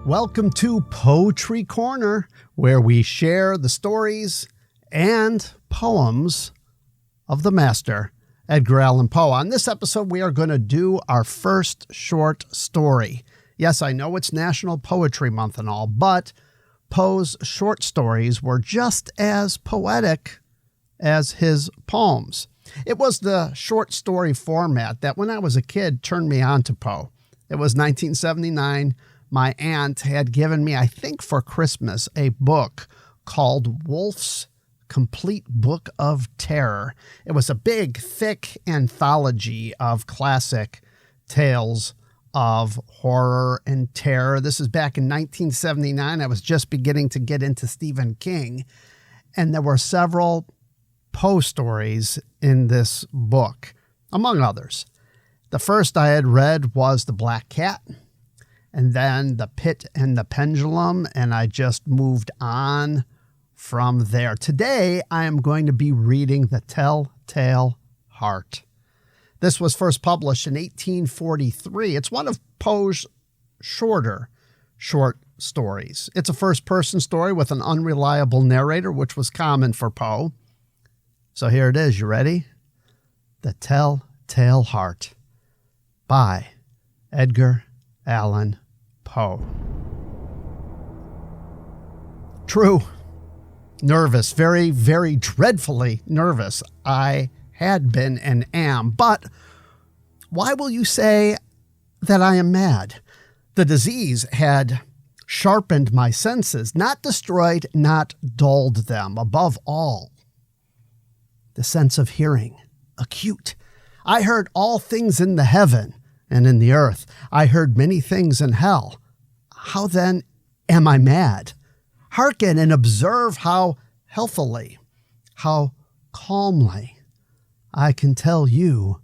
Welcome to Poetry Corner, where we share the stories and poems of the master, Edgar Allan Poe. On this episode, we are going to do our first short story. Yes, I know it's National Poetry Month and all, but Poe's short stories were just as poetic as his poems. It was the short story format that, when I was a kid, turned me on to Poe. It was 1979. My aunt had given me, I think for Christmas, a book called Wolf's Complete Book of Terror. It was a big, thick anthology of classic tales of horror and terror. This is back in 1979. I was just beginning to get into Stephen King, and there were several Poe stories in this book, among others. The first I had read was The Black Cat, and then The Pit and the Pendulum, and I just moved on from there. Today, I am going to be reading The Telltale Heart. This was first published in 1843. It's one of Poe's shorter short stories. It's a first-person story with an unreliable narrator, which was common for Poe. So here it is. You ready? The Telltale Heart by Edgar Allan Poe. True. Nervous, very, very dreadfully nervous. I had been and am, but why will you say that I am mad? The disease had sharpened my senses, not destroyed, not dulled them. Above all, the sense of hearing, acute. I heard all things in the heaven and in the earth. I heard many things in hell. How then am I mad? Hearken and observe how healthily, how calmly I can tell you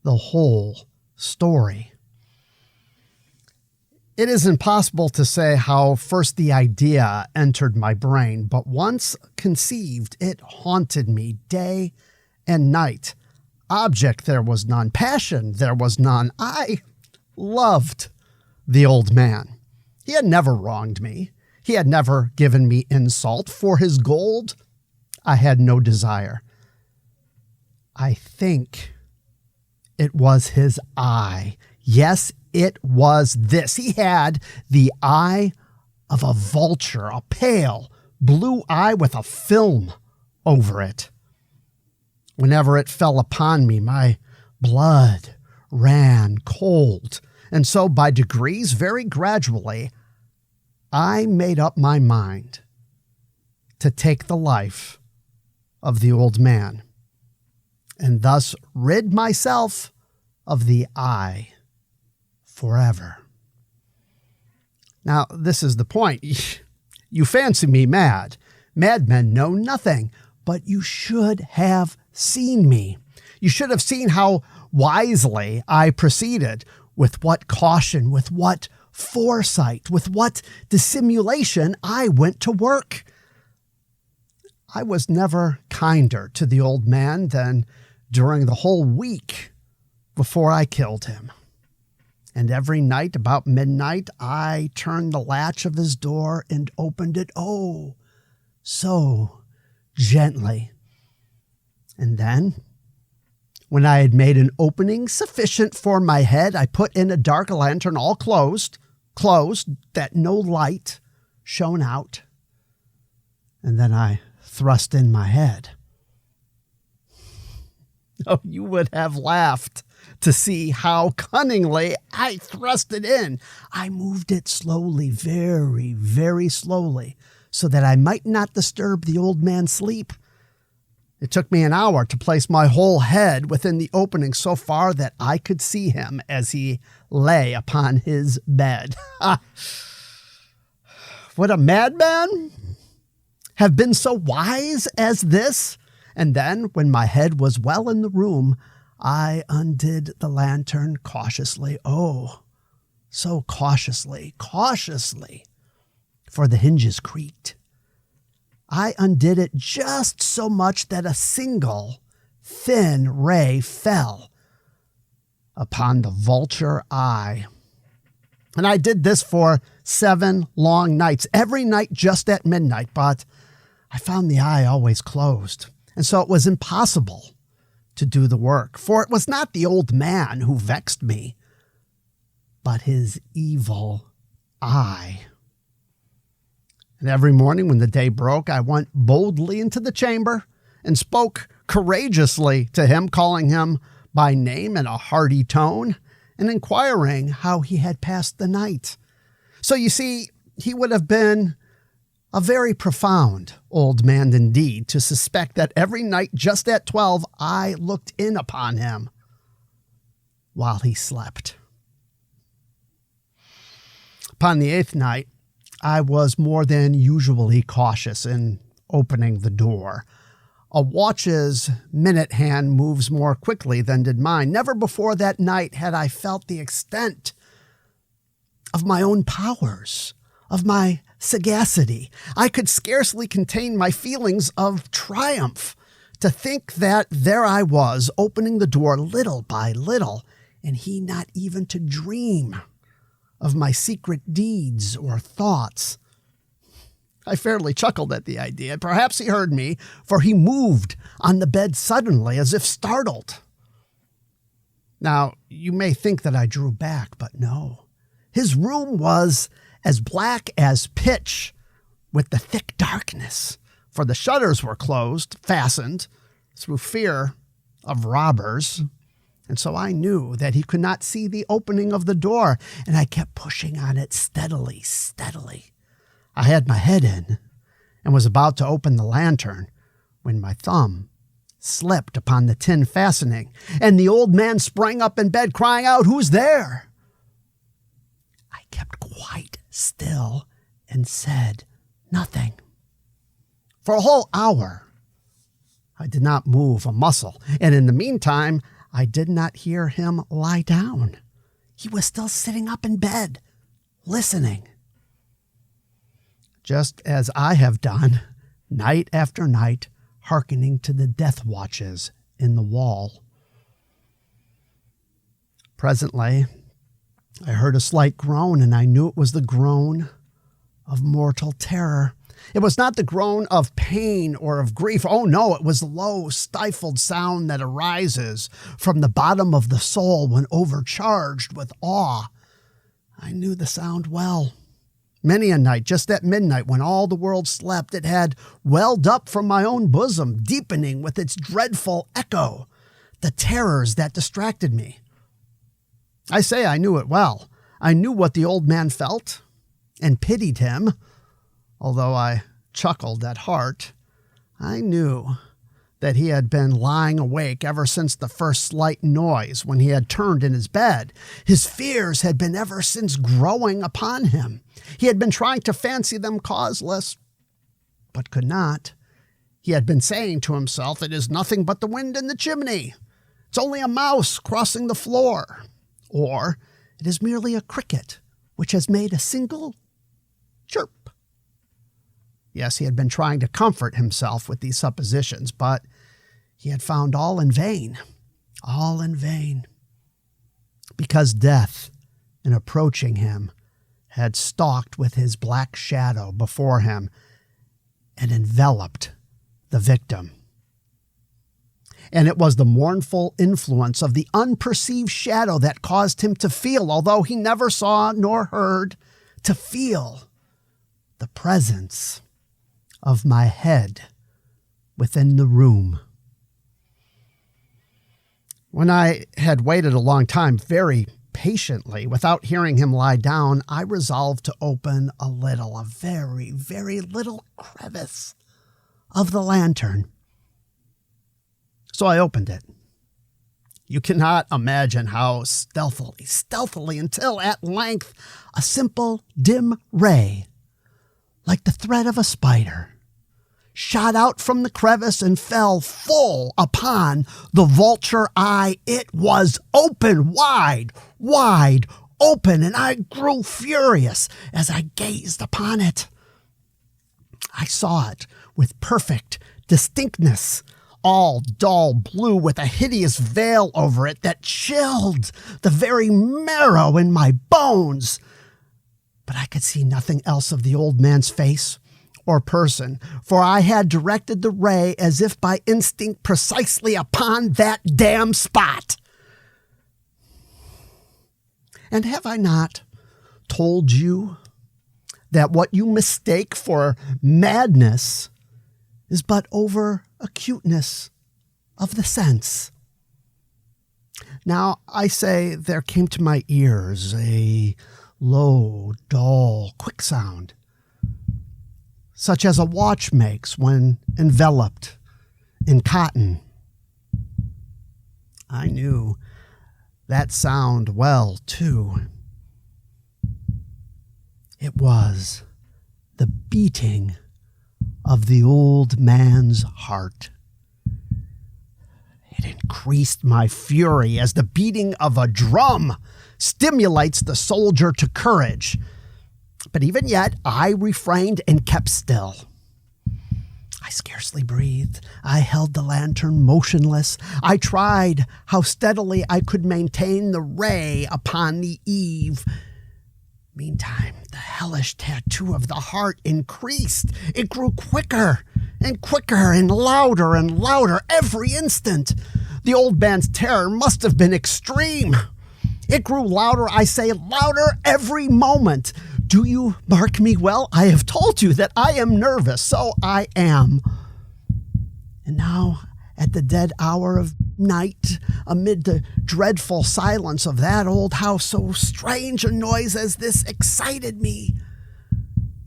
the whole story. It is impossible to say how first the idea entered my brain, but once conceived, it haunted me day and night. Object there was none, passion there was none. I loved the old man. He had never wronged me. He had never given me insult. For his gold, I had no desire. I think it was his eye. Yes, it was this. He had the eye of a vulture, a pale blue eye with a film over it. Whenever it fell upon me, my blood ran cold. And so by degrees, very gradually, I made up my mind to take the life of the old man and thus rid myself of the eye forever. Now, this is the point. You fancy me mad. Madmen know nothing, but you should have seen me. You should have seen how wisely I proceeded, with what caution, with what foresight, with what dissimulation I went to work. I was never kinder to the old man than during the whole week before I killed him. And every night about midnight, I turned the latch of his door and opened it, oh, so gently. And then, when I had made an opening sufficient for my head, I put in a dark lantern, all closed, that no light shone out. And then I thrust in my head. Oh, you would have laughed to see how cunningly I thrust it in. I moved it slowly, very, very slowly, so that I might not disturb the old man's sleep. It took me an hour to place my whole head within the opening so far that I could see him as he lay upon his bed. Would a madman have been so wise as this? And then, when my head was well in the room, I undid the lantern cautiously. Oh, so cautiously, for the hinges creaked. I undid it just so much that a single thin ray fell upon the vulture eye. And I did this for 7 long nights, every night just at midnight, but I found the eye always closed, and so it was impossible to do the work. For it was not the old man who vexed me, but his evil eye. And every morning when the day broke, I went boldly into the chamber and spoke courageously to him, calling him by name in a hearty tone and inquiring how he had passed the night. So you see, he would have been a very profound old man indeed to suspect that every night just at 12 I looked in upon him while he slept. Upon the 8th night, I was more than usually cautious in opening the door. A watch's minute hand moves more quickly than did mine. Never before that night had I felt the extent of my own powers, of my sagacity. I could scarcely contain my feelings of triumph to think that there I was, opening the door little by little, and he not even to dream of my secret deeds or thoughts. I fairly chuckled at the idea. Perhaps he heard me, for he moved on the bed suddenly, as if startled. Now, you may think that I drew back, but no. His room was as black as pitch with the thick darkness, for the shutters were closed, fastened, through fear of robbers. And so I knew that he could not see the opening of the door, and I kept pushing on it steadily. I had my head in and was about to open the lantern when my thumb slipped upon the tin fastening, and the old man sprang up in bed, crying out, "Who's there?" I kept quite still and said nothing. For a whole hour, I did not move a muscle, and in the meantime, I did not hear him lie down. He was still sitting up in bed, listening. Just as I have done, night after night, hearkening to the death watches in the wall. Presently, I heard a slight groan, and I knew it was the groan of mortal terror. It was not the groan of pain or of grief. Oh, no, it was the low, stifled sound that arises from the bottom of the soul when overcharged with awe. I knew the sound well. Many a night, just at midnight, when all the world slept, it had welled up from my own bosom, deepening with its dreadful echo the terrors that distracted me. I say I knew it well. I knew what the old man felt and pitied him. Although I chuckled at heart, I knew that he had been lying awake ever since the first slight noise when he had turned in his bed. His fears had been ever since growing upon him. He had been trying to fancy them causeless, but could not. He had been saying to himself, "It is nothing but the wind in the chimney. It's only a mouse crossing the floor." Or, "It is merely a cricket which has made a single chirp." Yes, he had been trying to comfort himself with these suppositions, but he had found all in vain, because death, in approaching him, had stalked with his black shadow before him and enveloped the victim. And it was the mournful influence of the unperceived shadow that caused him to feel, although he never saw nor heard, to feel the presence of my head within the room. When I had waited a long time, very patiently, without hearing him lie down, I resolved to open a very, very little crevice of the lantern. So I opened it. You cannot imagine how stealthily, until at length a simple, dim ray, like the thread of a spider, shot out from the crevice and fell full upon the vulture eye. It was open, wide open, and I grew furious as I gazed upon it. I saw it with perfect distinctness, all dull blue with a hideous veil over it that chilled the very marrow in my bones. But I could see nothing else of the old man's face or person, for I had directed the ray as if by instinct precisely upon that damn spot. And have I not told you that what you mistake for madness is but over acuteness of the sense? Now, I say there came to my ears a low, dull, quick sound, such as a watch makes when enveloped in cotton. I knew that sound well, too. It was the beating of the old man's heart. It increased my fury as the beating of a drum stimulates the soldier to courage. But even yet, I refrained and kept still. I scarcely breathed. I held the lantern motionless. I tried how steadily I could maintain the ray upon the eve. Meantime, the hellish tattoo of the heart increased. It grew quicker and quicker and louder every instant. The old man's terror must have been extreme. It grew louder, I say, louder every moment. Do you mark me well? I have told you that I am nervous, so I am. And now, at the dead hour of night, amid the dreadful silence of that old house, so strange a noise as this excited me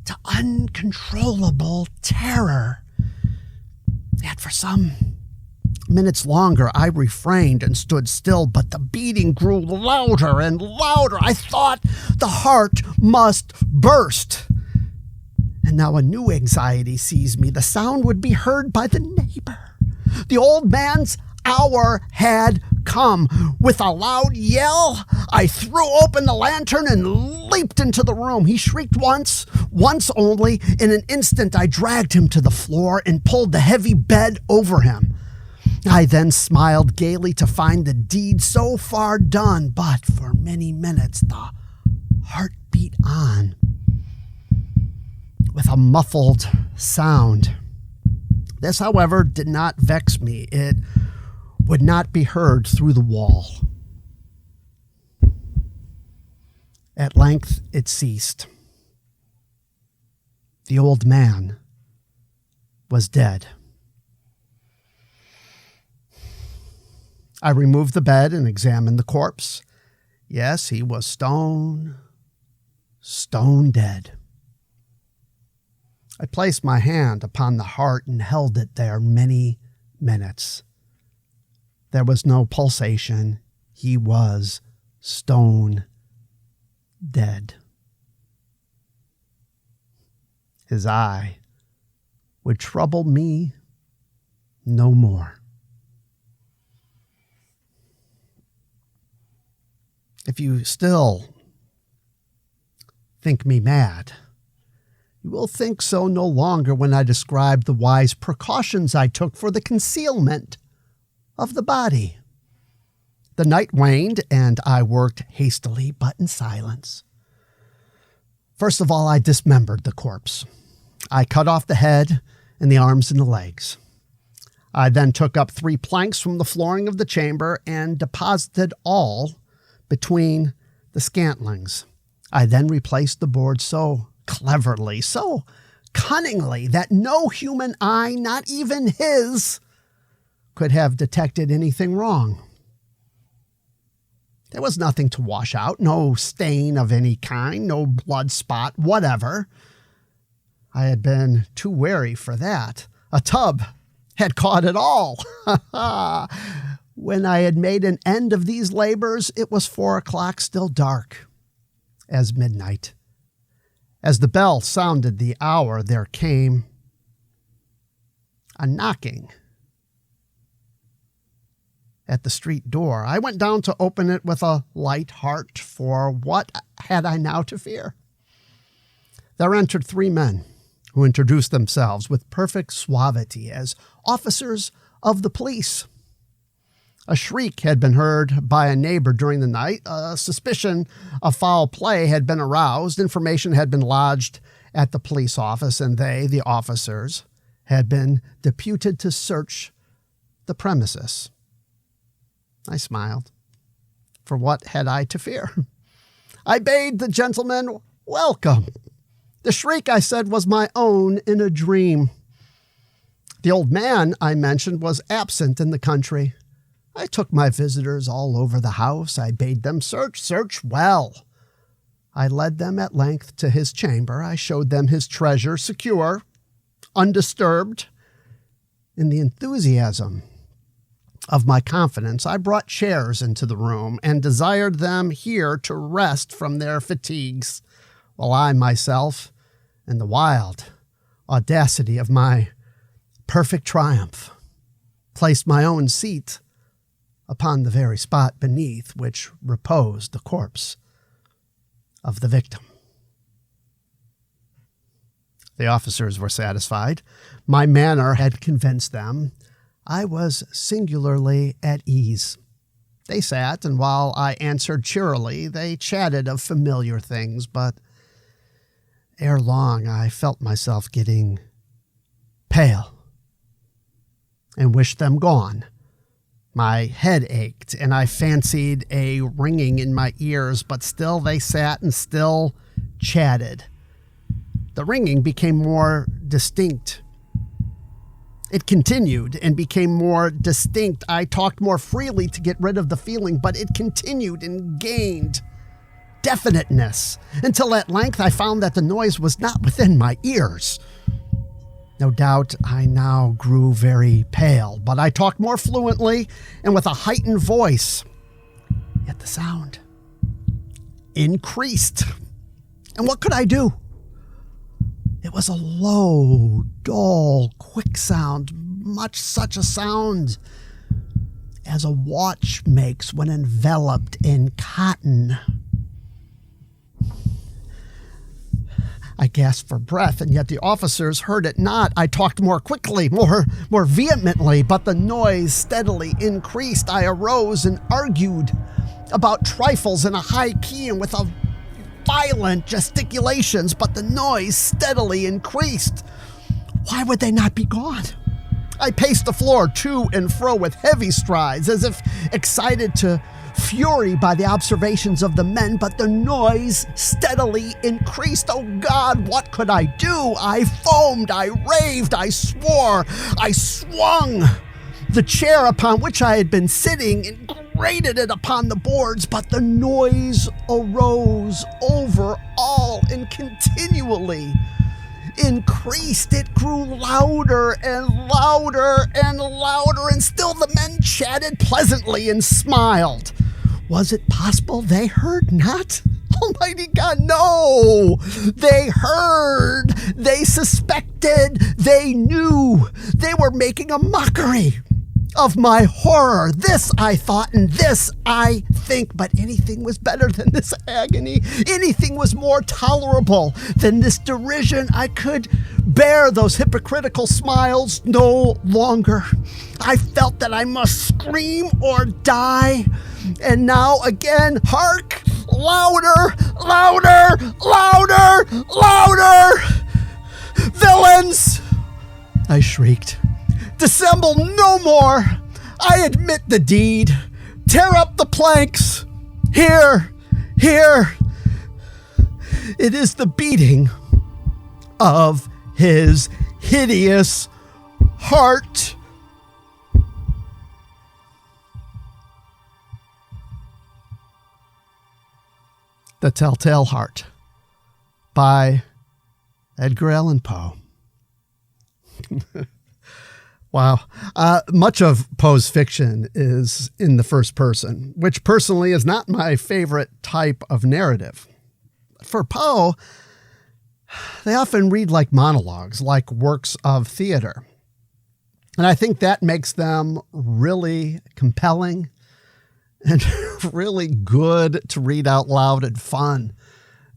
to uncontrollable terror. Yet for some minutes longer I refrained and stood still, but the beating grew louder and louder. I thought the heart must burst. And now a new anxiety seized me. The sound would be heard by the neighbor. The old man's hour had come. With a loud yell, I threw open the lantern and leaped into the room. He shrieked once only. In an instant, I dragged him to the floor and pulled the heavy bed over him. I then smiled gaily to find the deed so far done, but for many minutes the heart beat on with a muffled sound. This, however, did not vex me. It would not be heard through the wall. At length it ceased. The old man was dead. I removed the bed and examined the corpse. Yes, he was stone dead. I placed my hand upon the heart and held it there many minutes. There was no pulsation. He was stone dead. His eye would trouble me no more. If you still think me mad, you will think so no longer when I describe the wise precautions I took for the concealment of the body. The night waned, and I worked hastily, but in silence. First of all, I dismembered the corpse. I cut off the head and the arms and the legs. I then took up 3 planks from the flooring of the chamber and deposited all between the scantlings. I then replaced the board so cleverly, so cunningly, that no human eye, not even his, could have detected anything wrong. There was nothing to wash out, no stain of any kind, no blood spot, whatever. I had been too wary for that. A tub had caught it all. When I had made an end of these labors, it was 4 o'clock, still dark as midnight. As the bell sounded the hour, there came a knocking at the street door. I went down to open it with a light heart, for what had I now to fear? There entered 3 men who introduced themselves with perfect suavity as officers of the police. A shriek had been heard by a neighbor during the night. A suspicion of foul play had been aroused. Information had been lodged at the police office, and they, the officers, had been deputed to search the premises. I smiled. For what had I to fear? I bade the gentleman welcome. The shriek, I said, was my own in a dream. The old man, I mentioned, was absent in the country. I took my visitors all over the house. I bade them search well. I led them at length to his chamber. I showed them his treasure, secure, undisturbed. In the enthusiasm of my confidence, I brought chairs into the room and desired them here to rest from their fatigues, while I myself, in the wild audacity of my perfect triumph, placed my own seat upon the very spot beneath which reposed the corpse of the victim. The officers were satisfied. My manner had convinced them. I was singularly at ease. They sat, and while I answered cheerily, they chatted of familiar things, but ere long I felt myself getting pale and wished them gone. My head ached, and I fancied a ringing in my ears, but still they sat and still chatted. The ringing became more distinct. It continued and became more distinct. I talked more freely to get rid of the feeling, but it continued and gained definiteness until at length I found that the noise was not within my ears. No doubt I now grew very pale, but I talked more fluently and with a heightened voice. Yet the sound increased. And what could I do? It was a low, dull, quick sound, much such a sound as a watch makes when enveloped in cotton. I gasped for breath, and yet the officers heard it not. I talked more quickly, more vehemently, but the noise steadily increased. I arose and argued about trifles in a high key and with a violent gesticulations, but the noise steadily increased. Why would they not be gone? I paced the floor to and fro with heavy strides, as if excited to fury by the observations of the men, but the noise steadily increased. Oh God, what could I do? I foamed, I raved, I swore, I swung the chair upon which I had been sitting and grated it upon the boards, but the noise arose over all and continually increased. It grew louder and louder and louder, and still the men chatted pleasantly and smiled. Was it possible they heard not? Almighty God, no! They heard, they suspected, they knew. They were making a mockery of my horror. This I thought, and this I think, but anything was better than this agony. Anything was more tolerable than this derision. I could bear those hypocritical smiles no longer. I felt that I must scream or die. And now again, hark! Louder, louder, louder, louder! Villains! I shrieked. Dissemble no more! I admit the deed. Tear up the planks. Here, here. It is the beating of his hideous heart. The Telltale Heart by Edgar Allan Poe. Wow. Much of Poe's fiction is in the first person, which personally is not my favorite type of narrative. For Poe, they often read like monologues, like works of theater. And I think that makes them really compelling and really good to read out loud and fun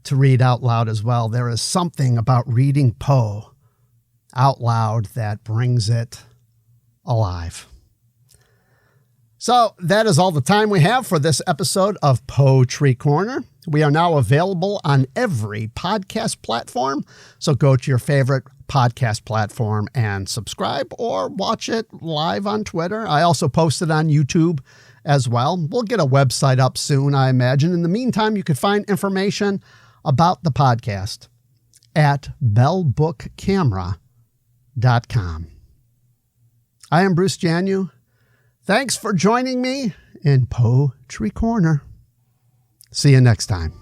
to read out loud as well. There is something about reading Poe out loud that brings it alive. So that is all the time we have for this episode of Poetry Corner. We are now available on every podcast platform. So go to your favorite podcast platform and subscribe or watch it live on Twitter. I also post it on YouTube as well. We'll get a website up soon, I imagine. In the meantime, you can find information about the podcast at bellbookcamera.com. I am Bruce Janu. Thanks for joining me in Poetry Corner. See you next time.